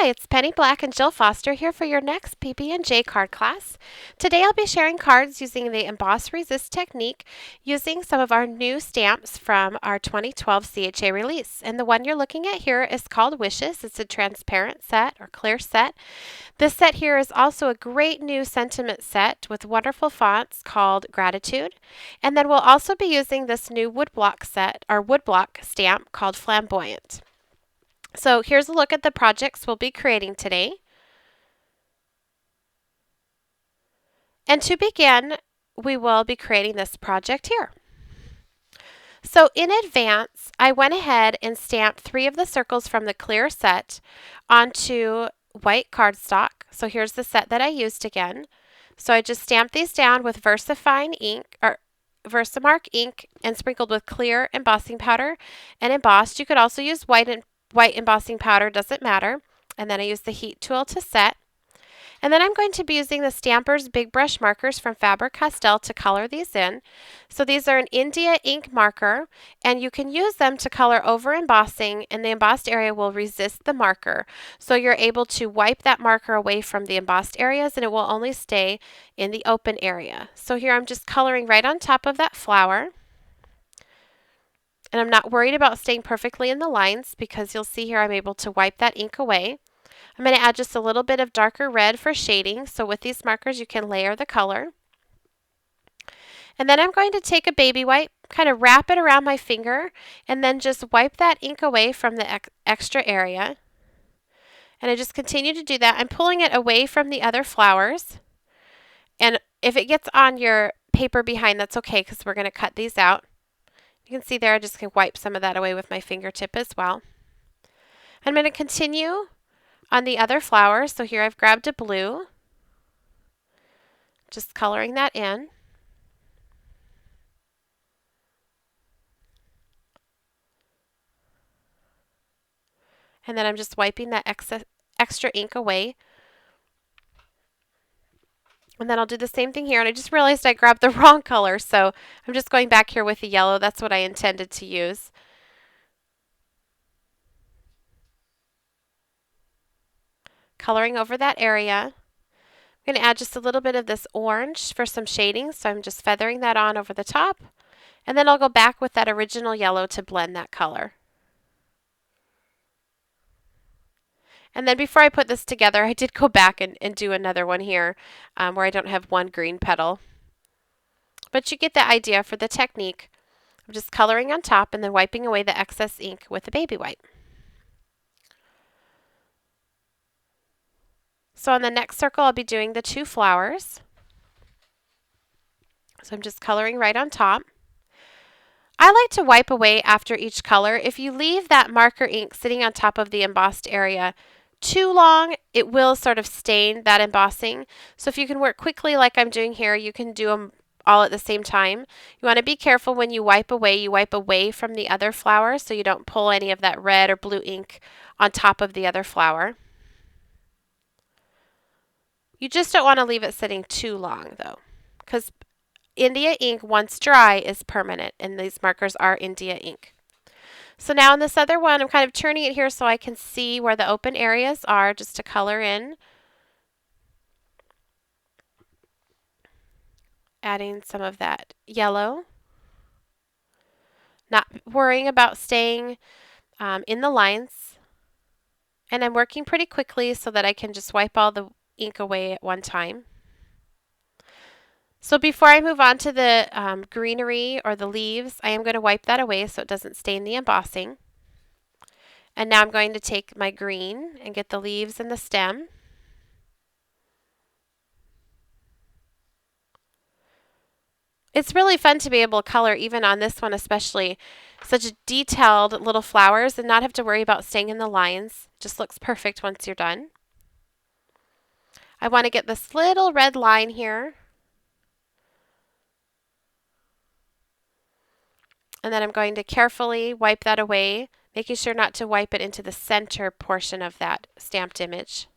Hi, it's Penny Black and Jill Foster here for your next PB&J card class. Today I'll be sharing cards using the Emboss Resist technique using some of our new stamps from our 2012 CHA release. And the one you're looking at here is called Wishes. It's a transparent set or clear set. This set here is also a great new sentiment set with wonderful fonts called Gratitude. And then we'll also be using this new woodblock set or woodblock stamp called Flamboyant. So here's a look at the projects we'll be creating today. And to begin, we will be creating this project here. So in advance, I went ahead and stamped 3 of the circles from the clear set onto white cardstock. So here's the set that I used again. So I just stamped these down with VersaFine ink or Versamark ink and sprinkled with clear embossing powder and embossed. You could also use white embossing powder, doesn't matter. And then I use the heat tool to set. And then I'm going to be using the Stampers Big Brush markers from Faber-Castell to color these in. So these are an India ink marker, and you can use them to color over embossing, and the embossed area will resist the marker. So you're able to wipe that marker away from the embossed areas, and it will only stay in the open area. So here I'm just coloring right on top of that flower. And I'm not worried about staying perfectly in the lines because you'll see here I'm able to wipe that ink away. I'm going to add just a little bit of darker red for shading. So with these markers you can layer the color. And then I'm going to take a baby wipe, kind of wrap it around my finger, and then just wipe that ink away from the extra area. And I just continue to do that. I'm pulling it away from the other flowers. And if it gets on your paper behind, that's okay because we're going to cut these out. You can see there I just can wipe some of that away with my fingertip as well. I'm going to continue on the other flowers. So here I've grabbed a blue, just coloring that in. And then I'm just wiping that extra ink away. And then I'll do the same thing here. And I just realized I grabbed the wrong color, so I'm just going back here with the yellow. That's what I intended to use. Coloring over that area. I'm going to add just a little bit of this orange for some shading, so I'm just feathering that on over the top. And then I'll go back with that original yellow to blend that color. And then before I put this together, I did go back and do another one here where I don't have one green petal. But you get the idea for the technique. I'm just coloring on top and then wiping away the excess ink with a baby wipe. So on the next circle, I'll be doing the 2 flowers. So I'm just coloring right on top. I like to wipe away after each color. If you leave that marker ink sitting on top of the embossed area too long, it will sort of stain that embossing. So if you can work quickly like I'm doing here, you can do them all at the same time. You want to be careful when you wipe away from the other flower so you don't pull any of that red or blue ink on top of the other flower. You just don't want to leave it sitting too long though, because India ink, once dry, is permanent, and these markers are India ink. So now in this other one, I'm kind of turning it here so I can see where the open areas are, just to color in. Adding some of that yellow. Not worrying about staying in the lines. And I'm working pretty quickly so that I can just wipe all the ink away at one time. So before I move on to the greenery or the leaves, I am going to wipe that away so it doesn't stain the embossing. And now I'm going to take my green and get the leaves and the stem. It's really fun to be able to color even on this one, especially such detailed little flowers and not have to worry about staying in the lines. It just looks perfect once you're done. I want to get this little red line here. And then I'm going to carefully wipe that away, making sure not to wipe it into the center portion of that stamped image.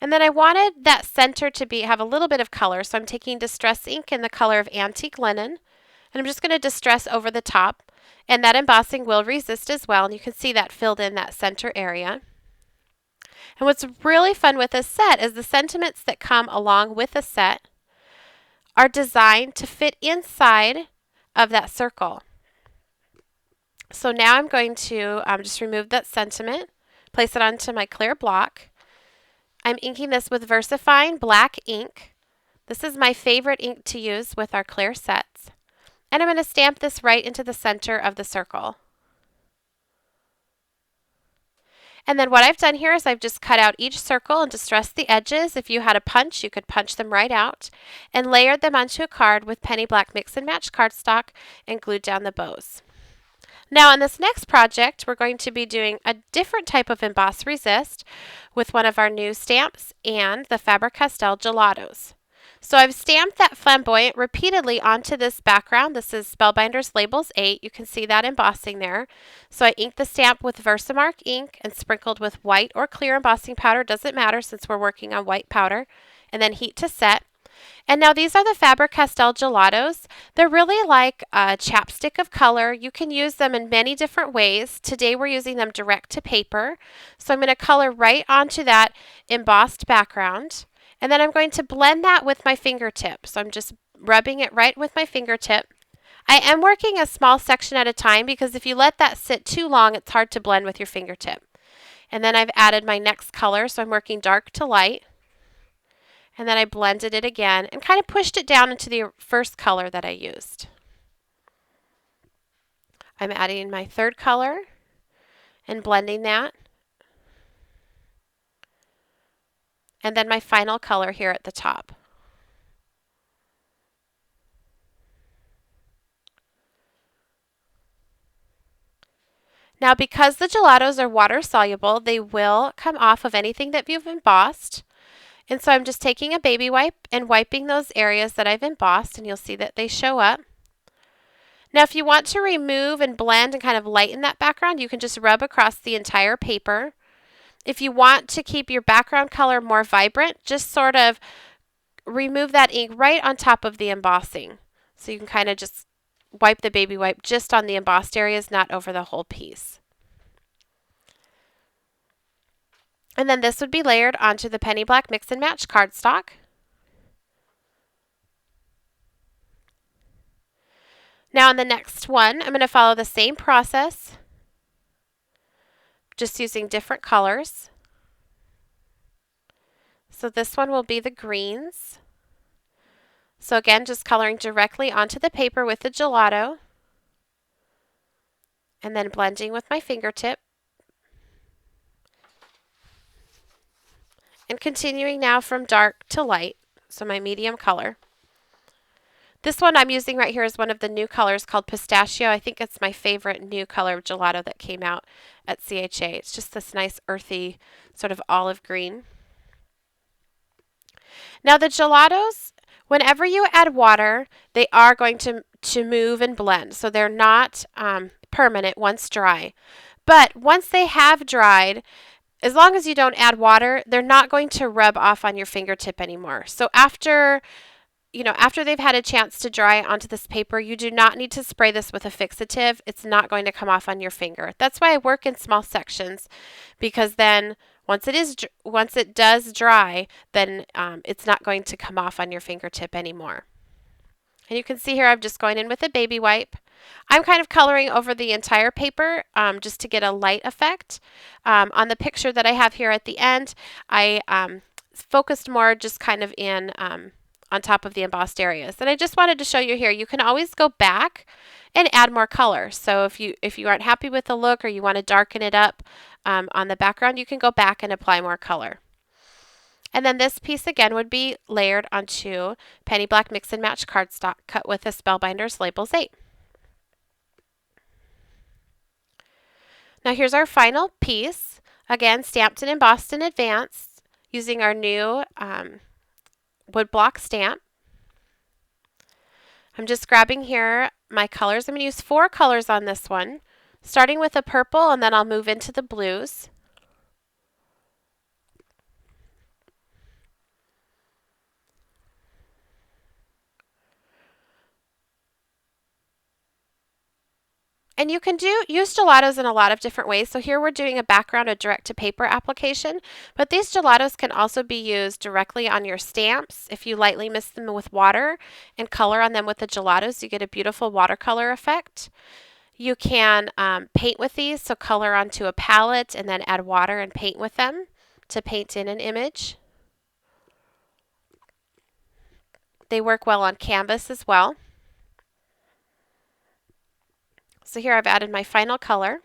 And then I wanted that center to have a little bit of color, so I'm taking Distress ink in the color of Antique Linen, and I'm just going to distress over the top. And that embossing will resist as well, and you can see that filled in that center area. And what's really fun with this set is the sentiments that come along with the set are designed to fit inside of that circle. So now I'm going to just remove that sentiment, place it onto my clear block. I'm inking this with VersaFine black ink. This is my favorite ink to use with our clear sets. And I'm going to stamp this right into the center of the circle. And then what I've done here is I've just cut out each circle and distressed the edges. If you had a punch, you could punch them right out, and layered them onto a card with penny black mix and match cardstock and glued down the bows. Now on this next project, we're going to be doing a different type of emboss resist with one of our new stamps and the Faber-Castell Gelatos. So I've stamped that flamboyant repeatedly onto this background. This is Spellbinders Labels 8. You can see that embossing there. So I inked the stamp with Versamark ink and sprinkled with white or clear embossing powder. Doesn't matter since we're working on white powder. And then heat to set. And now these are the Faber-Castell Gelatos. They're really like a chapstick of color. You can use them in many different ways. Today we're using them direct to paper. So I'm going to color right onto that embossed background. And then I'm going to blend that with my fingertip. So I'm just rubbing it right with my fingertip. I am working a small section at a time because if you let that sit too long, it's hard to blend with your fingertip. And then I've added my next color, so I'm working dark to light. And then I blended it again and kind of pushed it down into the first color that I used. I'm adding my third color and blending that. And then my final color here at the top. Now because the gelatos are water soluble, they will come off of anything that you've embossed. And so I'm just taking a baby wipe and wiping those areas that I've embossed, and you'll see that they show up. Now if you want to remove and blend and kind of lighten that background, you can just rub across the entire paper. If you want to keep your background color more vibrant, just sort of remove that ink right on top of the embossing. So you can kind of just wipe the baby wipe just on the embossed areas, not over the whole piece. And then this would be layered onto the penny black mix and match cardstock. Now on the next one, I'm going to follow the same process, just using different colors. So this one will be the greens. So again, just coloring directly onto the paper with the gelato, and then blending with my fingertip. And continuing now from dark to light, so my medium color. This one I'm using right here is one of the new colors called Pistachio. I think it's my favorite new color of gelato that came out at CHA. It's just this nice earthy sort of olive green. Now the gelatos, whenever you add water, they are going to move and blend. So they're not permanent once dry. But once they have dried, as long as you don't add water, they're not going to rub off on your fingertip anymore. So after they've had a chance to dry onto this paper, you do not need to spray this with a fixative. It's not going to come off on your finger. That's why I work in small sections, because then once it does dry, then it's not going to come off on your fingertip anymore. And you can see here I'm just going in with a baby wipe. I'm kind of coloring over the entire paper just to get a light effect. On the picture that I have here at the end, I focused more just kind of in on top of the embossed areas. And I just wanted to show you here, you can always go back and add more color. So if you aren't happy with the look or you want to darken it up on the background, you can go back and apply more color. And then this piece again would be layered onto penny black mix and match cardstock cut with a Spellbinders Labels 8. Now here's our final piece, again stamped and embossed in advance using our new woodblock stamp. I'm just grabbing here my colors. I'm going to use 4 colors on this one, starting with a purple, and then I'll move into the blues. And you can use gelatos in a lot of different ways. So here we're doing a background, a direct-to-paper application, but these gelatos can also be used directly on your stamps. If you lightly mist them with water and color on them with the gelatos, you get a beautiful watercolor effect. You can paint with these, so color onto a palette and then add water and paint with them to paint in an image. They work well on canvas as well. So here I've added my final color.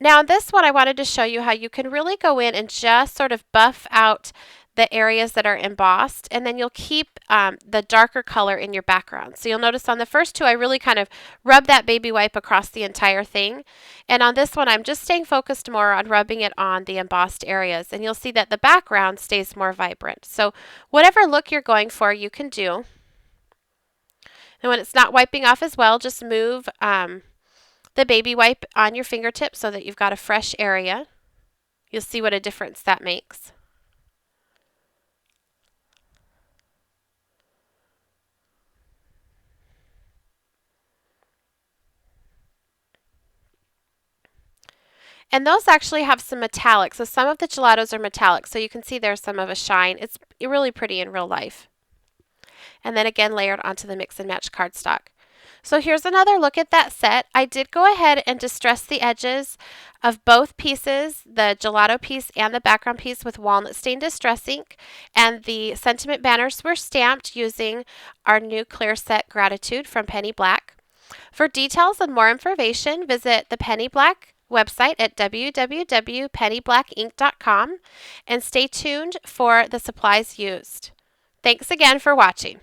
Now in this one I wanted to show you how you can really go in and just sort of buff out the areas that are embossed, and then you'll keep the darker color in your background. So you'll notice on the first two I really kind of rub that baby wipe across the entire thing, and on this one I'm just staying focused more on rubbing it on the embossed areas, and you'll see that the background stays more vibrant. So whatever look you're going for you can do. And when it's not wiping off as well, just move the baby wipe on your fingertip so that you've got a fresh area. You'll see what a difference that makes. And those actually have some metallic. So some of the gelatos are metallic. So you can see there's some of a shine. It's really pretty in real life. And then again layered onto the mix and match cardstock. So here's another look at that set. I did go ahead and distress the edges of both pieces, the gelato piece and the background piece, with walnut stain distress ink, and the sentiment banners were stamped using our new clear set Gratitude from Penny Black. For details and more information, visit the Penny Black website at www.pennyblackink.com and stay tuned for the supplies used. Thanks again for watching.